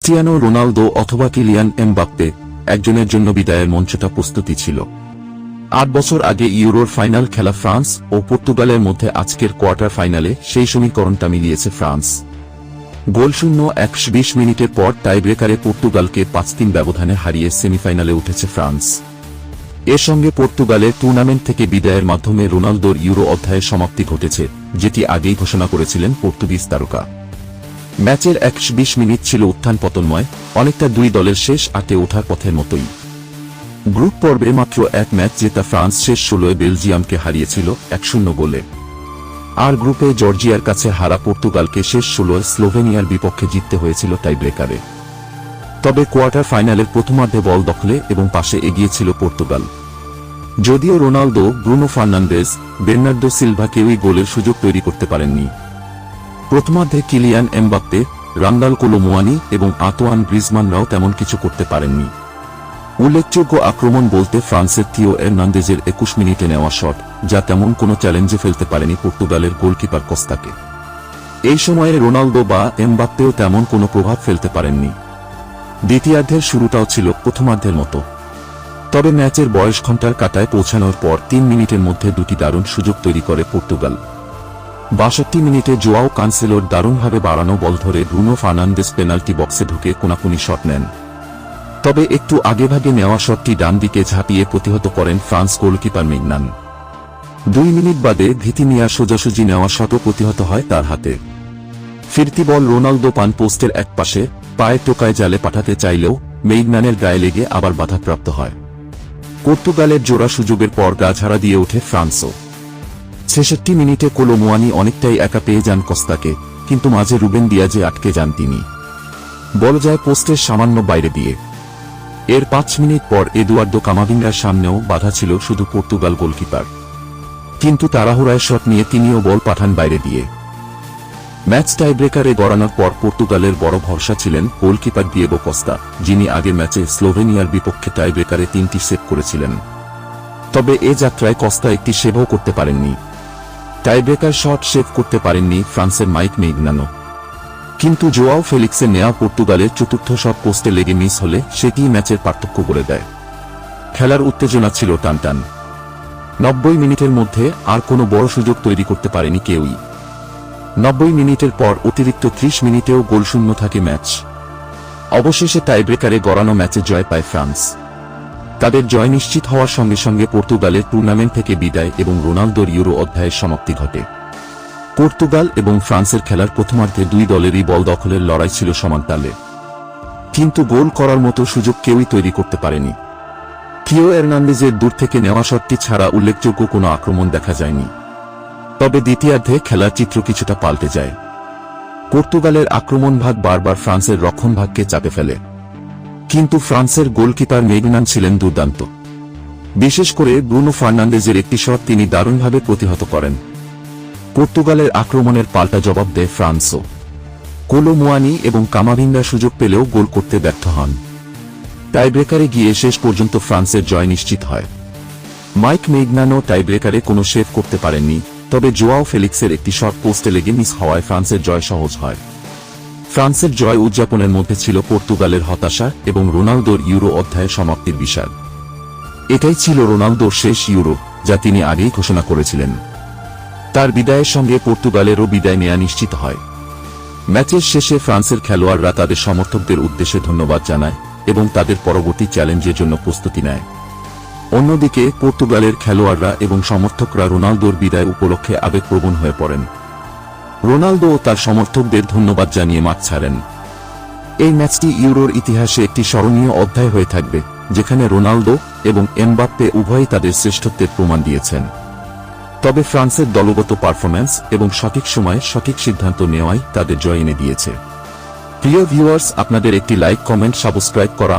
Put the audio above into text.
Cristiano Ronaldo অথবা Kylian Mbappe, একজনের জন্য বিদায়ের মঞ্চটা প্রস্তুতি ছিল। ৮ বছর আগে ইউরোর ফাইনাল খেলা ফ্রান্স ও পর্তুগালের মধ্যে আজকের কোয়ার্টার ফাইনালে সেই সমীকরণটা মিলিয়েছে ফ্রান্স। গোলশূন্য ১২০ মিনিটের পর টাইব্রেকারে পর্তুগালকে ৫-৩ ব্যবধানে হারিয়ে সেমিফাইনালে উঠেছে ফ্রান্স। এর সঙ্গে পর্তুগালের টুর্নামেন্ট থেকে বিদায়ের মাধ্যমে রোনালদোর ইউরো অধ্যায়ের সমাপ্তি ঘটেছে, যেটি আগেই ঘোষণা করেছিলেন পর্তুগিজ তারকা। ম্যাচের ১২০ মিনিট ছিল উত্থান পতনময়, অনেকটা দুই দলের শেষ ৮-এ ওঠার পথের মতোই। গ্রুপ পর্বে মাত্র এক ম্যাচ জেতা ফ্রান্স শেষ ১৬-এ বেলজিয়ামকে হারিয়েছিল ১-০ গোলে। আর গ্রুপে জর্জিয়ার কাছে হারা পর্তুগালকে শেষ ১৬-এ স্লোভেনিয়ার বিপক্ষে জিততে হয়েছিল টাইব্রেকারে। তবে কোয়ার্টার ফাইনালের প্রথমার্ধে বল দখলে এবং পাশে এগিয়েছিল পর্তুগাল। যদিও Ronaldo, Bruno Fernandes, Bernardo Silva কেউই গোলের সুযোগ তৈরি করতে পারেননি। প্রথমার্ধে কিলিয়ান এমবাপ্পে, রান্দাল কোলো মুয়ানি এবং আঁতোয়ান গ্রিজমানরাও তেমন কিছু করতে পারেননি। উল্লেখযোগ্য আক্রমণ বলতে ফ্রান্সের থিও এর্নান্দেজের ২১ মিনিটে নেওয়া শট, যা তেমন কোনো চ্যালেঞ্জে ফেলতে পারেনি পর্তুগালের গোলকিপার কস্তাকে। এই সময়ে রোনালদো বা এমবাপ্পেও তেমন কোনো প্রভাব ফেলতে পারেননি। দ্বিতীয়ার্ধের শুরুটাও ছিল প্রথমার্ধের মতো। তবে ম্যাচের বয়স ঘণ্টার কাঁটায় পৌঁছানোর পর ৩ মিনিটের মধ্যে দুটি দারুণ সুযোগ তৈরি করে পর্তুগাল। ৬২ মিনিটে জোয়াও কানসেলোর দারুণভাবে বাড়ানো বল ধরে ব্রুনো ফার্নান্দেজ পেনাল্টি বক্সে ঢুকে কোনাকুনি শট নেন। তবে একটু আগেভাগে নেওয়া শটটি ডান দিকে ঝাঁপিয়ে প্রতিহত করেন ফ্রান্স গোলকিপার মেগনান। ২ মিনিট বাদে ভিতিনিয়ার সোজাসুজি নেওয়া শটও প্রতিহত হয় তার হাতে। ফিরতি বল রোনালদো পান পোস্টের একপাশে, পায়ে টোকায় জালে পাঠাতে চাইলেও মেগনানের গায়ে লেগে আবার বাধাপ্রাপ্ত হয়। পর্তুগালের জোড়া সুযোগের পর গা ঝাড়া দিয়ে ওঠে ফ্রান্সও। ৬৬ মিনিটে কোলো মুয়ানি অনেকটাই একা পেয়ে যান কস্তাকে, কিন্তু মাঝে রুবেন দিয়াজে আটকে যান তিনি। বল যায় পোস্টের সামান্য বাইরে দিয়ে। এর ৫ মিনিট পর এদুয়ার্দো কামাভিঙ্গার সামনেও বাধা ছিল শুধু পর্তুগাল গোলকিপার, কিন্তু তাড়াহুড়ায় শট নিয়ে তিনিও বল পাঠান বাইরে দিয়ে। ম্যাচ টাইব্রেকারে গড়ানোর পর পর্তুগালের বড় ভরসা ছিলেন গোলকিপার দিয়েগো কস্তা, যিনি আগের ম্যাচে স্লোভেনিয়ার বিপক্ষে টাইব্রেকারে ৩টি সেভ করেছিলেন। তবে এ যাত্রায় কস্তা একটি সেভও করতে পারেননি। টাইব্রেকার শট সেভ করতে পারেননি ফ্রান্সের মাইক মেগনানো। কিন্তু জোয়াও ফেলিক্সের নেওয়া পর্তুগালের চতুর্থ শট পোস্টে লেগে মিস হলে সেটিই ম্যাচের পার্থক্য করে দেয়। খেলার উত্তেজনা ছিল টানটান। ৯০ মিনিটের মধ্যে আর কোনো বড় সুযোগ তৈরি করতে পারেনি কেউই। ৯০ মিনিটের পর অতিরিক্ত ৩০ মিনিটেও গোলশূন্য থাকে ম্যাচ। অবশেষে টাইব্রেকারে গড়ানো ম্যাচে জয় পায় ফ্রান্স। তাদের জয় নিশ্চিত হওয়ার সঙ্গে সঙ্গে পর্তুগালের টুর্নামেন্ট থেকে বিদায় এবং রোনালদোর ইউরো অধ্যায়ের সমাপ্তি ঘটে। পর্তুগাল এবং ফ্রান্সের খেলার প্রথমার্ধে দুই দলেরই বল দখলের লড়াই ছিল সমান তালে, কিন্তু গোল করার মতো সুযোগ কেউই তৈরি করতে পারেনি। থিও এর্নান্দেজের দূর থেকে নেওয়া শটটি ছাড়া উল্লেখযোগ্য কোনো আক্রমণ দেখা যায়নি। তবে দ্বিতীয়ার্ধে খেলার চিত্র কিছুটা পাল্টে যায়। পর্তুগালের আক্রমণভাগ বারবার ফ্রান্সের রক্ষণভাগকে চাপে ফেলে, কিন্তু ফ্রান্সের গোলকিপার মেগনান ছিলেন দুর্দান্ত। বিশেষ করে ব্রুনো ফার্নান্দেজের একটি শট তিনি দারুণভাবে প্রতিহত করেন। পর্তুগালের আক্রমণের পাল্টা জবাব দেয় ফ্রান্সও। কোলো মুয়ানি এবং কামাভিঙ্গা সুযোগ পেলেও গোল করতে ব্যর্থ হন। টাইব্রেকারে গিয়ে শেষ পর্যন্ত ফ্রান্সের জয় নিশ্চিত হয়। মাইক মেগনানও টাইব্রেকারে কোনো সেভ করতে পারেননি, তবে জোয়াও ফেলিক্সের একটি শট পোস্টে লেগে মিস হওয়ায় ফ্রান্সের জয় সহজ হয়। ফ্রান্সের জয় উদযাপনের মধ্যে ছিল পর্তুগালের হতাশা এবং রোনালদোর ইউরো অধ্যায়ের সমাপ্তির বিষয়। এটাই ছিল রোনালদোর শেষ ইউরো, যা তিনি আগেই ঘোষণা করেছিলেন। তার বিদায়ের সঙ্গে পর্তুগালেরও বিদায় নেওয়া নিশ্চিত হয়। ম্যাচের শেষে ফ্রান্সের খেলোয়াড়রা তাদের সমর্থকদের উদ্দেশ্যে ধন্যবাদ জানায় এবং তাদের পরবর্তী চ্যালেঞ্জের জন্য প্রস্তুতি নেয়। অন্যদিকে পর্তুগালের খেলোয়াড়রা এবং সমর্থকরা রোনালদোর বিদায় উপলক্ষে আবেগপ্রবণ হয়ে পড়েন। রোনালদো তার সমর্থকদের ধন্যবাদ জানিয়ে মাঠ ছাড়েন। এই ম্যাচটি ইউরোর ইতিহাসে একটি স্মরণীয় অধ্যায় হয়ে থাকবে, যেখানে রোনালদো এবং এমবাপ্পে উভয়ই তাদের শ্রেষ্ঠত্বের প্রমাণ দিয়েছেন। তবে ফ্রান্সের দলগত পারফরম্যান্স এবং সঠিক সময়ে সঠিক সিদ্ধান্ত নেওয়াই তাদের জয় এনে দিয়েছে। প্রিয় ভিউয়ার্স, আপনাদের একটি লাইক, কমেন্ট, সাবস্ক্রাইব করা